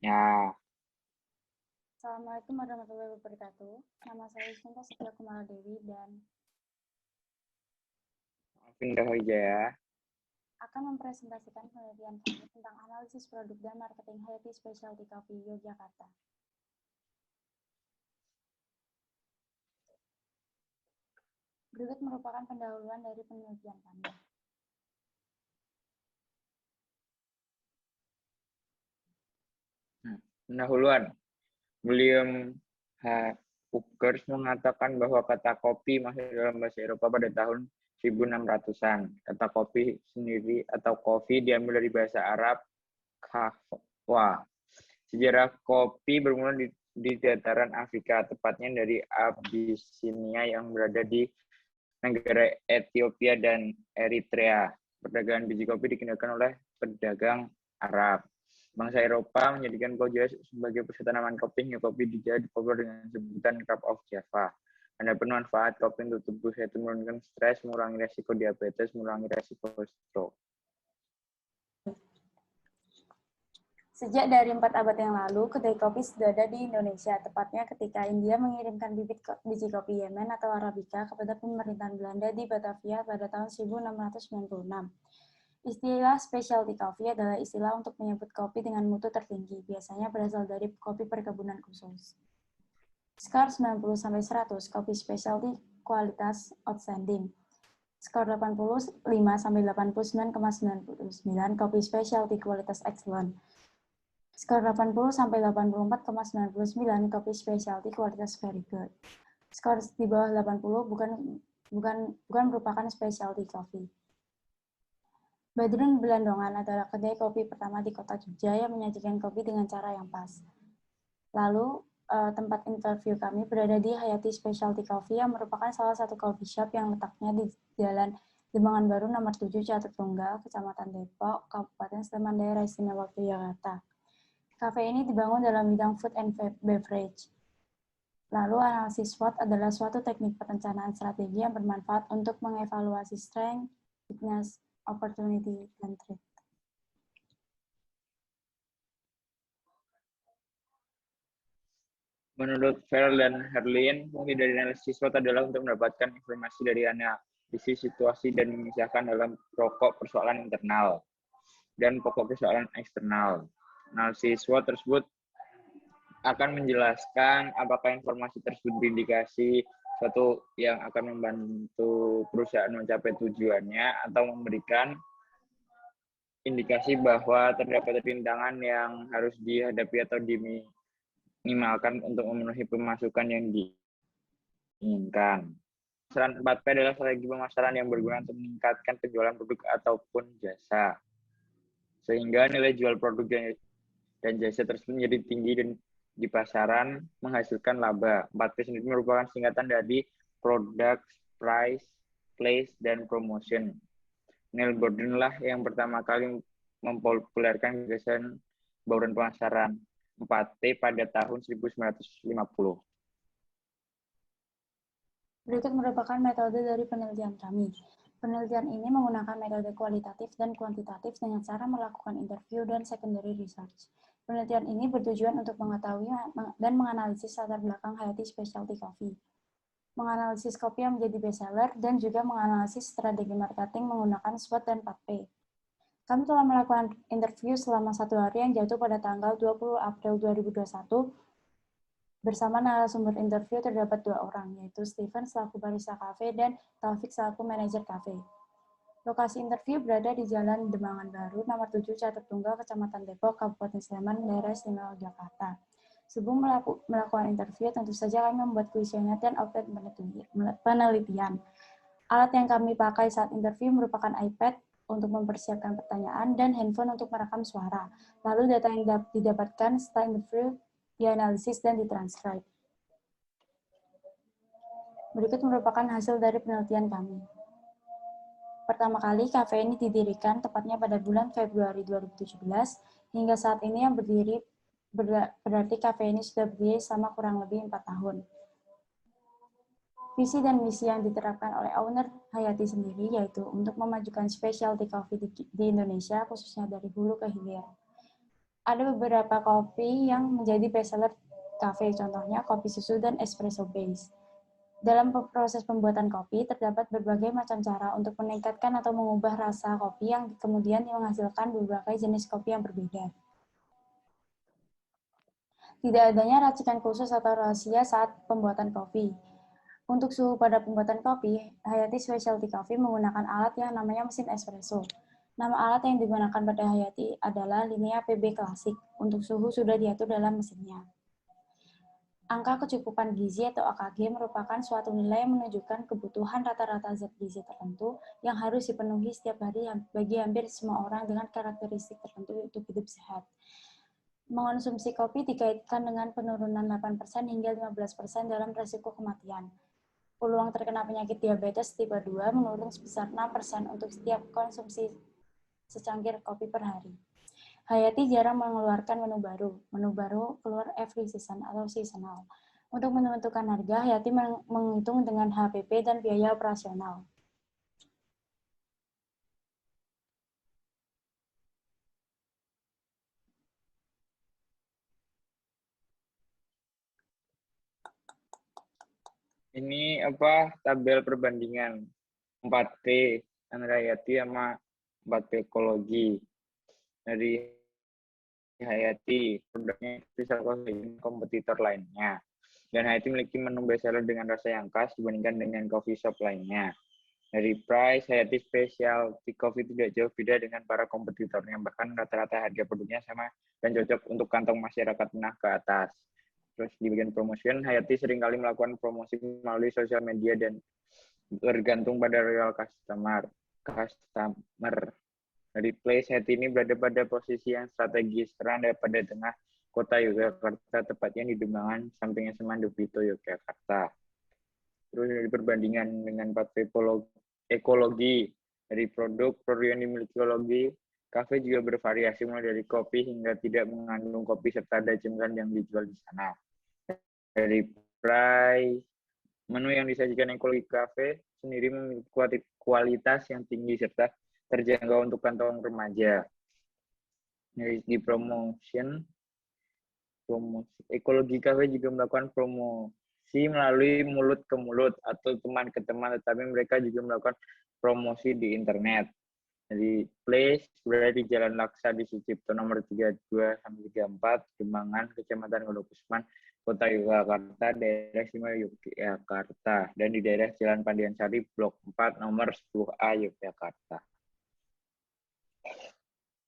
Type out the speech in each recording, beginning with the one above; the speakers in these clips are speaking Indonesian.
Ya, Assalamualaikum warahmatullahi wabarakatuh. Nama saya Sinta Setia Kumala Dewi dan Pindah Wijaya. akan mempresentasikan penelitian kami tentang analisis produk dan marketing Hayati Specialty Coffee Yogyakarta. Berikut merupakan pendahuluan dari penelitian kami. Pendahuluan. William H. Ukers mengatakan bahwa kata kopi masuk dalam bahasa Eropa pada tahun 1600-an. Kata kopi sendiri atau kopi diambil dari bahasa Arab kahwa. Sejarah kopi bermula di dataran Afrika, tepatnya dari Abyssinia yang berada di negara Ethiopia dan Eritrea. Perdagangan biji kopi dikendalikan oleh pedagang Arab. Bangsa Eropa menjadikan Korea sebagai pusat tanaman kopi hingga kopi dijadi populer dengan sebutan Cup of Java. Adapun manfaat kopi untuk tubuh yaitu menurunkan stres, mengurangi resiko diabetes, mengurangi resiko stroke. Sejak dari 4 abad yang lalu, kedai kopi sudah ada di Indonesia, tepatnya ketika India mengirimkan biji kopi Yemen atau Arabica kepada pemerintahan Belanda di Batavia pada tahun 1696. Istilah specialty coffee adalah istilah untuk menyebut kopi dengan mutu tertinggi, biasanya berasal dari kopi perkebunan khusus. Skor 90-100, kopi specialty kualitas outstanding. Skor 85-89,99, kopi specialty kualitas excellent. Skor 80-84,99, kopi specialty kualitas very good. Skor di bawah 80 bukan merupakan specialty coffee. Badrun Belandongan adalah kedai kopi pertama di kota Jogja yang menyajikan kopi dengan cara yang pas. Lalu, tempat interview kami berada di Hayati Specialty Coffee yang merupakan salah satu coffee shop yang letaknya di Jalan Dembangan Baru nomor 7 Catur Tunggal, Kecamatan Depok, Kabupaten Sleman, Daerah Istimewa Yogyakarta. Kafe ini dibangun dalam bidang food and beverage. Lalu, analisis SWOT adalah suatu teknik perencanaan strategi yang bermanfaat untuk mengevaluasi strength, weakness, opportunity, dan threat. Menurut Farrell dan Herlin, fungsi dari analisis SWOT adalah untuk mendapatkan informasi dari analisis situasi dan memisahkan dalam pokok persoalan internal dan pokok persoalan eksternal. Analisis SWOT tersebut akan menjelaskan apakah informasi tersebut berindikasi suatu yang akan membantu perusahaan mencapai tujuannya atau memberikan indikasi bahwa terdapat rintangan yang harus dihadapi atau diminimalkan untuk memenuhi pemasukan yang diinginkan. Pemasaran 4P adalah strategi pemasaran yang berguna untuk meningkatkan penjualan produk ataupun jasa, sehingga nilai jual produk dan jasa tersebut menjadi tinggi dan di pasaran menghasilkan laba. 4P sendiri merupakan singkatan dari Product, Price, Place, dan Promotion. Neil Borden lah yang pertama kali mempopulerkan gagasan bauran pemasaran 4P pada tahun 1950. Berikut merupakan metode dari penelitian kami. Penelitian ini menggunakan metode kualitatif dan kuantitatif dengan cara melakukan interview dan secondary research. Penelitian ini bertujuan untuk mengetahui dan menganalisis latar belakang Hayati Specialty Coffee, menganalisis kopi yang menjadi bestseller, dan juga menganalisis strategi marketing menggunakan SWOT dan 4P. Kami telah melakukan interview selama 1 hari yang jatuh pada tanggal 20 April 2021. Bersama narasumber interview terdapat 2 orang, yaitu Steven selaku barista kafe dan Taufik selaku manajer kafe. Lokasi interview berada di Jalan Dembangan Baru, nomor 7 Catur Tunggal, Kecamatan Depok, Kabupaten Sleman, Daerah Istimewa Yogyakarta. Sebelum melakukan interview, tentu saja kami membuat kuesioner dan output penelitian. Alat yang kami pakai saat interview merupakan iPad untuk mempersiapkan pertanyaan dan handphone untuk merekam suara. Lalu data yang didapatkan setelah interview dianalisis dan ditranskrip. Berikut merupakan hasil dari penelitian kami. Pertama kali, kafe ini didirikan tepatnya pada bulan Februari 2017. Hingga saat ini yang berdiri berarti kafe ini sudah berdiri selama kurang lebih 4 tahun. Visi dan misi yang diterapkan oleh owner Hayati sendiri yaitu untuk memajukan specialty coffee di Indonesia, khususnya dari hulu ke hilir. Ada beberapa kopi yang menjadi bestseller cafe, contohnya kopi susu dan espresso base. Dalam proses pembuatan kopi, terdapat berbagai macam cara untuk meningkatkan atau mengubah rasa kopi yang kemudian menghasilkan berbagai jenis kopi yang berbeda. Tidak adanya racikan khusus atau rahasia saat pembuatan kopi. Untuk suhu pada pembuatan kopi, Hayati Specialty Coffee menggunakan alat yang namanya mesin espresso. Nama alat yang digunakan pada Hayati adalah Linea PB Classic. Untuk suhu sudah diatur dalam mesinnya. Angka kecukupan gizi atau AKG merupakan suatu nilai yang menunjukkan kebutuhan rata-rata zat gizi tertentu yang harus dipenuhi setiap hari bagi hampir semua orang dengan karakteristik tertentu untuk hidup sehat. Mengonsumsi kopi dikaitkan dengan penurunan 8% hingga 15% dalam risiko kematian. Peluang terkena penyakit diabetes tipe 2 menurun sebesar 6% untuk setiap konsumsi secangkir kopi per hari. Hayati jarang mengeluarkan menu baru. Menu baru keluar every season atau seasonal. Untuk menentukan harga, Hayati menghitung dengan HPP dan biaya operasional. Ini tabel perbandingan 4P antara Hayati sama 4P ekologi. Dari Hayati, produknya bisa dengan kompetitor lainnya. Dan Hayati memiliki menu bestseller dengan rasa yang khas dibandingkan dengan coffee shop lainnya. Dari price, Hayati Specialty Coffee tidak jauh beda dengan para kompetitornya, bahkan rata-rata harga produknya sama dan cocok untuk kantong masyarakat menengah ke atas. Terus di bagian promotion, Hayati seringkali melakukan promosi melalui sosial media dan bergantung pada real customer. Dari place, Hayati ini berada pada posisi yang strategis karena pada tengah kota Yogyakarta, tepatnya di Demangan, sampingnya Semandupito, Yogyakarta. Terus dari perbandingan dengan partai ekologi, dari produk yang dimiliki ekologi, kafe juga bervariasi mulai dari kopi hingga tidak mengandung kopi serta ada cemilan yang dijual di sana. Dari price, menu yang disajikan ekologi kafe sendiri memiliki kualitas yang tinggi serta terjangkau untuk kantong remaja. Di promosi ekologi kafe juga melakukan promosi melalui mulut ke mulut atau teman ke teman, tetapi mereka juga melakukan promosi di internet. Jadi place berada di Jalan Laksa di Sucipto nomor 32 sampai 34, Demangan, Kecamatan Gondokusman, Kota Yogyakarta, daerah istimewa Yogyakarta, dan di daerah Jalan Pandiansari, Blok 4, nomor 10A, Yogyakarta.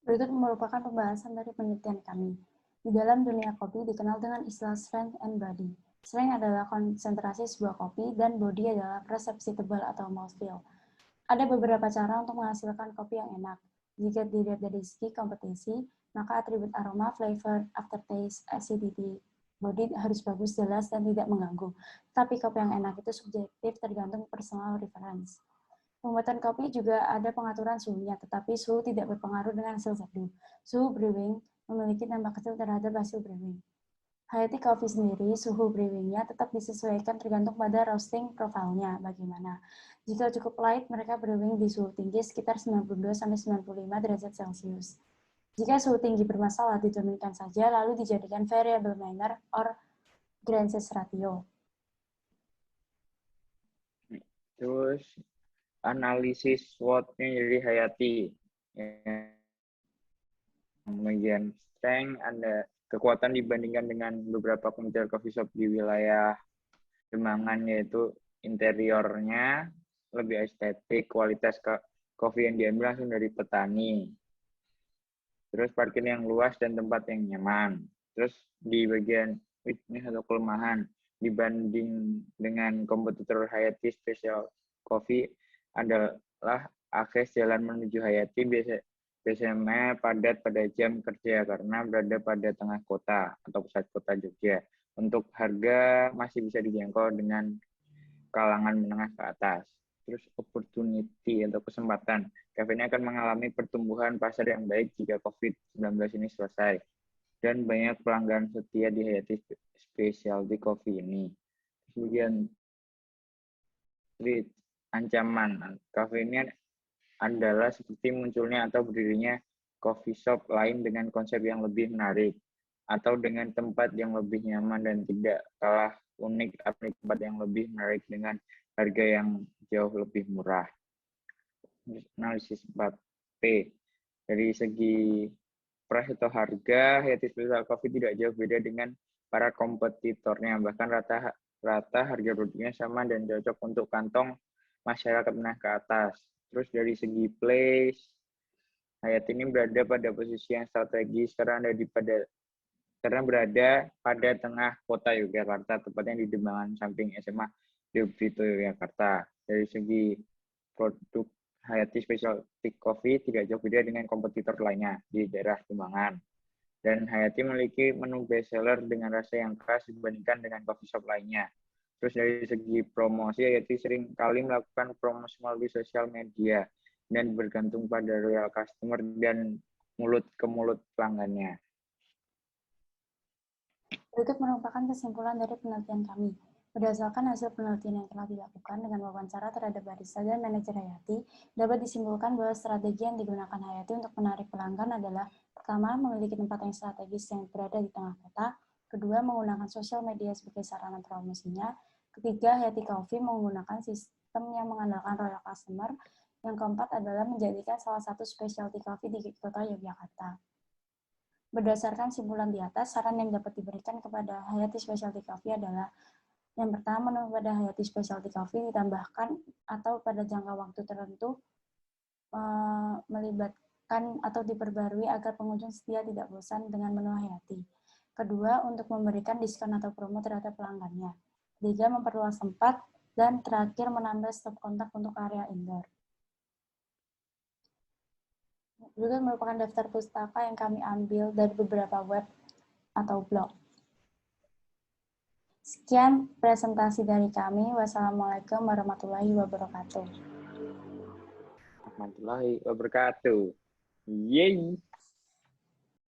Berikut merupakan pembahasan dari penelitian kami. Di dalam dunia kopi dikenal dengan istilah strength and body. Strength adalah konsentrasi sebuah kopi dan body adalah resepsi tebal atau mouthfeel. Ada beberapa cara untuk menghasilkan kopi yang enak. Jika dilihat dari segi kompetisi, maka atribut aroma, flavor, aftertaste, acidity, body harus bagus, jelas, dan tidak mengganggu. Tapi kopi yang enak itu subjektif tergantung personal reference. Pembuatan kopi juga ada pengaturan suhunya, tetapi suhu tidak berpengaruh dengan hasil teduh. Suhu brewing memiliki dampak kecil terhadap hasil brewing. Hayati Coffee sendiri, suhu brewingnya tetap disesuaikan tergantung pada roasting profilnya bagaimana. Jika cukup light, mereka brewing di suhu tinggi sekitar 92-95 derajat Celcius. Jika suhu tinggi bermasalah, diturunkan saja lalu dijadikan variable minor or Granges ratio. Terus analisis SWOT-nya dari Hayati. Bagian strength, ada kekuatan dibandingkan dengan beberapa kompetitor coffee shop di wilayah Demangan, yaitu interiornya lebih estetik, kualitas kopi yang diambil langsung dari petani. Terus parkir yang luas dan tempat yang nyaman. Terus di bagian weakness atau kelemahan, dibanding dengan kompetitor Hayati Special Coffee adalah akses jalan menuju Hayati biasanya padat pada jam kerja karena berada pada tengah kota atau pusat kota Jogja. Untuk harga masih bisa dijangkau dengan kalangan menengah ke atas. Terus opportunity atau kesempatan. Cafe ini akan mengalami pertumbuhan pasar yang baik jika COVID-19 ini selesai. Dan banyak pelanggan setia di Hayati Specialty Coffee ini. Kemudian ancaman. Cafe ini adalah seperti munculnya atau berdirinya coffee shop lain dengan konsep yang lebih menarik, atau dengan tempat yang lebih nyaman dan tidak kalah unik atau tempat yang lebih menarik dengan harga yang jauh lebih murah. Analisis 4P. Dari segi price atau harga, Hayati Special Coffee tidak jauh beda dengan para kompetitornya. Bahkan rata harga produknya sama dan cocok untuk kantong masyarakat menengah ke atas. Terus dari segi place, Hayati ini berada pada posisi yang strategis karena berada pada tengah kota Yogyakarta, tepatnya di Dembangan samping SMA Yobrito Yogyakarta. Dari segi produk, Hayati Specialty Coffee tidak jauh beda dengan kompetitor lainnya di daerah Dembangan. Dan Hayati memiliki menu bestseller dengan rasa yang khas dibandingkan dengan coffee shop lainnya. Terus dari segi promosi, Hayati sering kali melakukan promosi melalui sosial media dan bergantung pada loyal customer dan mulut ke mulut pelanggannya. Berikut merupakan kesimpulan dari penelitian kami. Berdasarkan hasil penelitian yang telah dilakukan dengan wawancara terhadap barista dan manajer Hayati, dapat disimpulkan bahwa strategi yang digunakan Hayati untuk menarik pelanggan adalah: pertama, memiliki tempat yang strategis yang berada di tengah kota; kedua, menggunakan sosial media sebagai sarana promosinya; ketiga, Hayati Coffee menggunakan sistem yang mengandalkan royal customer; yang keempat adalah menjadikan salah satu specialty coffee di kota Yogyakarta. Berdasarkan simpulan di atas, saran yang dapat diberikan kepada Hayati Specialty Coffee adalah: yang pertama, menu pada Hayati Specialty Coffee ditambahkan atau pada jangka waktu tertentu melibatkan atau diperbarui agar pengunjung setia tidak bosan dengan menu Hayati. Kedua, untuk memberikan diskon atau promo terhadap pelanggannya. Ketiga, memperluas tempat. Dan terakhir, menambah stop kontak untuk area indoor. Juga merupakan daftar pustaka yang kami ambil dari beberapa web atau blog. Sekian presentasi dari kami. Wassalamualaikum warahmatullahi wabarakatuh. Warahmatullahi wabarakatuh. Yeay.